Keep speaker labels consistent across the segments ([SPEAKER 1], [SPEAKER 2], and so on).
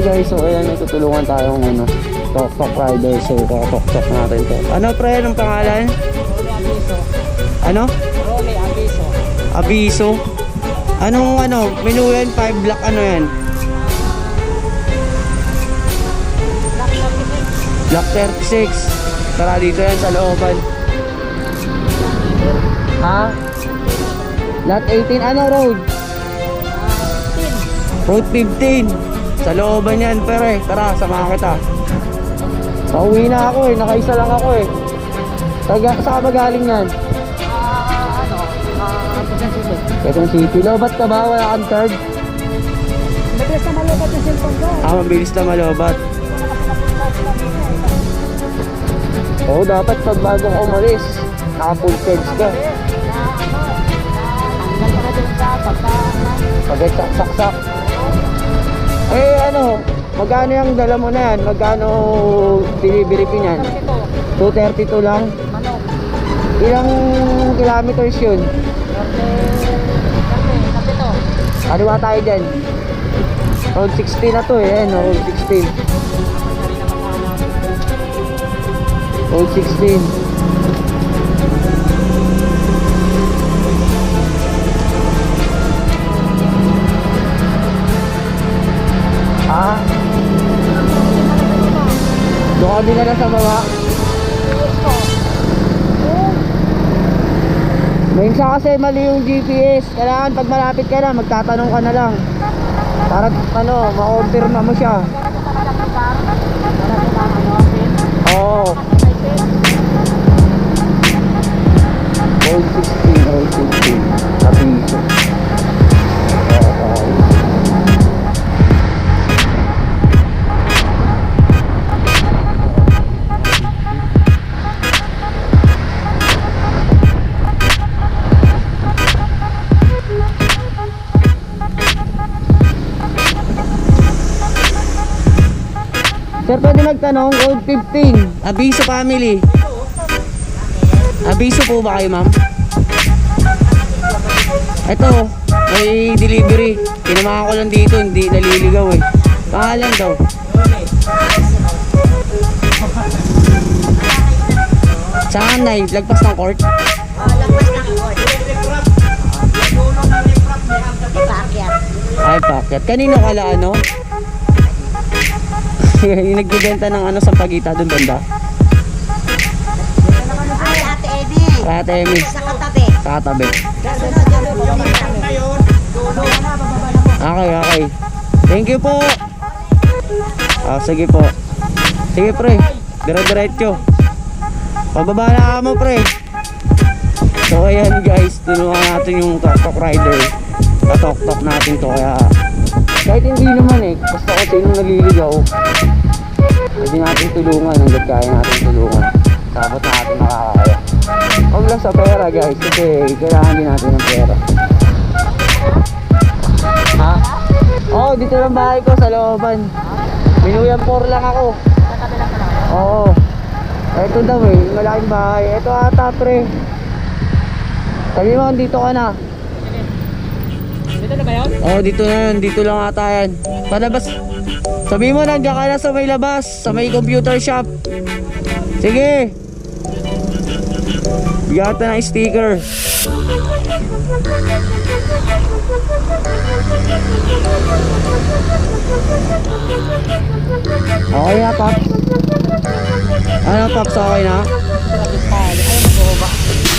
[SPEAKER 1] guys, so ayan, tutulungan tayong ano, tok-tok rider. So tok-tok natin to. Ano pre, anong pangalan?
[SPEAKER 2] Abiso.
[SPEAKER 1] Ano?
[SPEAKER 2] Rolly Abiso.
[SPEAKER 1] Abiso. Anong ano, menu yan? 5 block ano yan? Block 36. Tara dito yan sa looban. Ha? Lot 18, ano road? Road 15. Sa looban yan, pere. Tara, samahan kita. Pauwi na ako eh, nakaisa lang ako eh. Saan ka ba galing yan? Quezon City. Lobat ka ba? Wala kang card?
[SPEAKER 2] Mabilis na malobat yung cellphone ko.
[SPEAKER 1] Mabilis na malobat. Oo, dapat pag bago ka umalis, naka-full charge ka.
[SPEAKER 2] Tanggal ka na dun sa
[SPEAKER 1] Pag-saksak. Eh ano, magkano yung dala mo na yan? Magkano delivery fee niyan? 232 lang?
[SPEAKER 2] manok.
[SPEAKER 1] Ilang kilometers yun? Kaliwa tayo dyan. Road 16 na to eh, ayan, road 16. Road 16. Ah, doon ka dinala sa baba. Minsan kasi mali yung GPS. Kailangan pag malapit ka na, magtatanong ka na lang para ano, ma-confirm mo siya. Oo. Road 16, road 16. Abiso. Sir, pwede magtanong, Road 15, Abiso family. Abiso po ba kayo, ma'am? Ito, may delivery. Kinamahan ko lang dito, hindi naliligaw eh. Pangalan daw. Saan na? Lagpas ng court?
[SPEAKER 2] Lagpas ng court. Pakyat.
[SPEAKER 1] Ay, pakyat. Kanino kala ano? Yung nagbibenta ng ano sa Pagita doon banda?
[SPEAKER 2] Ay, Ate Amy.
[SPEAKER 1] Ate Amy.
[SPEAKER 2] Sa katabi.
[SPEAKER 1] Sa katabi.
[SPEAKER 2] Yung
[SPEAKER 1] Okay. Thank you po. Sige po. Sige pre, dire-diretso. Pababa na mo pre. So ayan guys, tulungan natin yung tok-tok rider. Tok-tok natin to, kaya kahit hindi naman eh, basta kung sinong naliligaw, pwede natin tulungan hanggat kaya natin tulungan. Sabot natin makakaya. Huwag lang sa pera guys, kasi kailangan din natin ng pera. Ha? Oo, dito lang bahay ko sa looban. Minuyan 4 lang ako. Oo. Ito daw eh, malaking bahay. Ito ata pre. Sabi mo, dito ka na.
[SPEAKER 2] Dito na ba yun?
[SPEAKER 1] Oo, dito na yun. Dito lang ata yan. Palabas. Sabi mo, nandiyan ka na sa may labas. Sa may computer shop. Sige. Bigyan ka na ng sticker. Okay na, Pops. Ano, Pops? Okay na?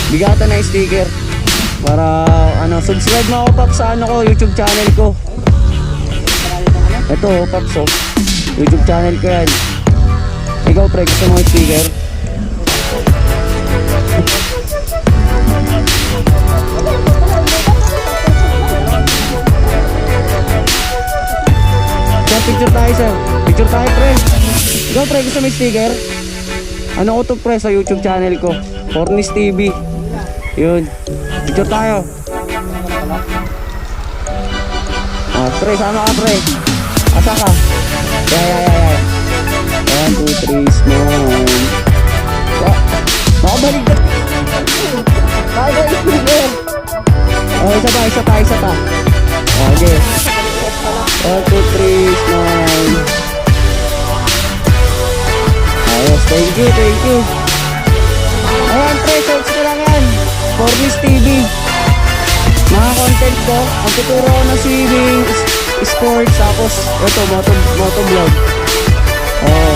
[SPEAKER 1] Bigyan ka na ng sticker. Para ano, subscribe mo ako Pops sa ano ko, YouTube channel ko. Ito Pops oh, YouTube channel ko yan. Ikaw pre, gusto mo yung sticker? Kaya picture tayo sir. Picture tayo pre. Ikaw pre, gusto mo yung sticker? Ano ko to pre sa YouTube channel ko, Fornis TV. Yun. Picture tayo. Pre, sama ka pre. Asa ka? Yeah. 1, 2, 3, smile. Makabalik ka. Makabalik ka. Oh, isa pa. Okay. 1, 2, 3, smile. Ayos, thank you, thank you. Ayan, pre, search ko lang yan. Formis TV. Mga content ko, ang tuturo ko ng swimming, sports, tapos ito, motovlog. Oh.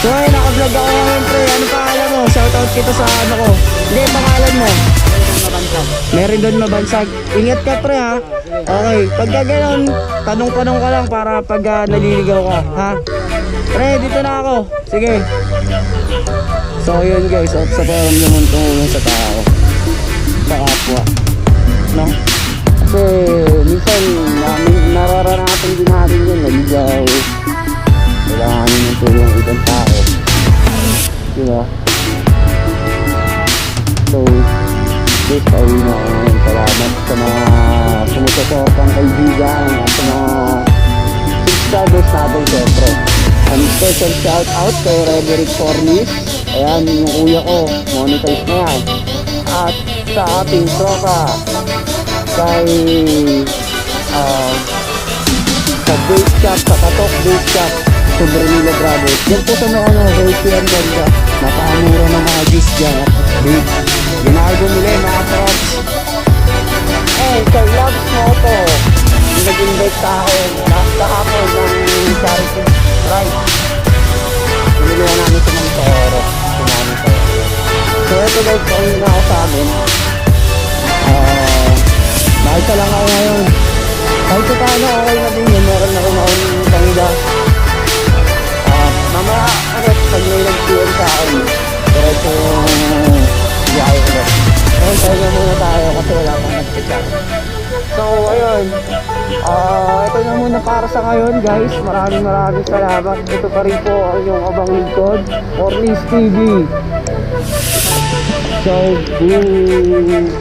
[SPEAKER 1] So ayun, naka-vlog ako ngayon, pre. Ano pangalan mo? Shoutout kita sa ano ko. Hindi, pangalan mo. Meron doon mabansag. Ingat ka, pre, ha? Okay, pagka gano'n, tanong-tanong ka lang para pag naliligaw ka, ha? Pre, dito na ako. Sige. So yun guys, sa paramdaman tumulong sa tao, sa kapwa, no? Kasi minsan nararanasan din natin yun, naligaw, kailangan ng tulong ng ibang tao, diba? So guys, pauwi na ako ngayon. Salamat sa mga sumusasokang kaibigan at sa mga subscribers natin, syempre. And special shout out kay Rederick Formis. Ayan, yung kuya ko, monetize na yan. At sa ating tropa, kay sa bake shop, sa Katok Bake Shop, sa Bernila Brothers. Yan po sa mga recipe ang ganda. Napakamura ng mga juice dyan at bake. Ginagawa nila yung mga props. Eh, kay Loves Moto, yung nag-invite sa akin, kahapon ng charity ride. Pinilihan namin sa Montoro. So ito guys, pauwi na ako sa amin. Nakita lang ako ngayon. Kahit sa paano, okay na din yun. Meron na rin ako ng pangida. Mamaya, pag may nag-PM sa akin, diretso yung biyahe ko. Ngayon, tayo muna tayo kasi wala pang nag-chat. So, ayun. Ito na muna para sa ngayon, guys. Maraming salamat. Ito pa rin po ang inyong abang lingkod, Formis TV. So, boom!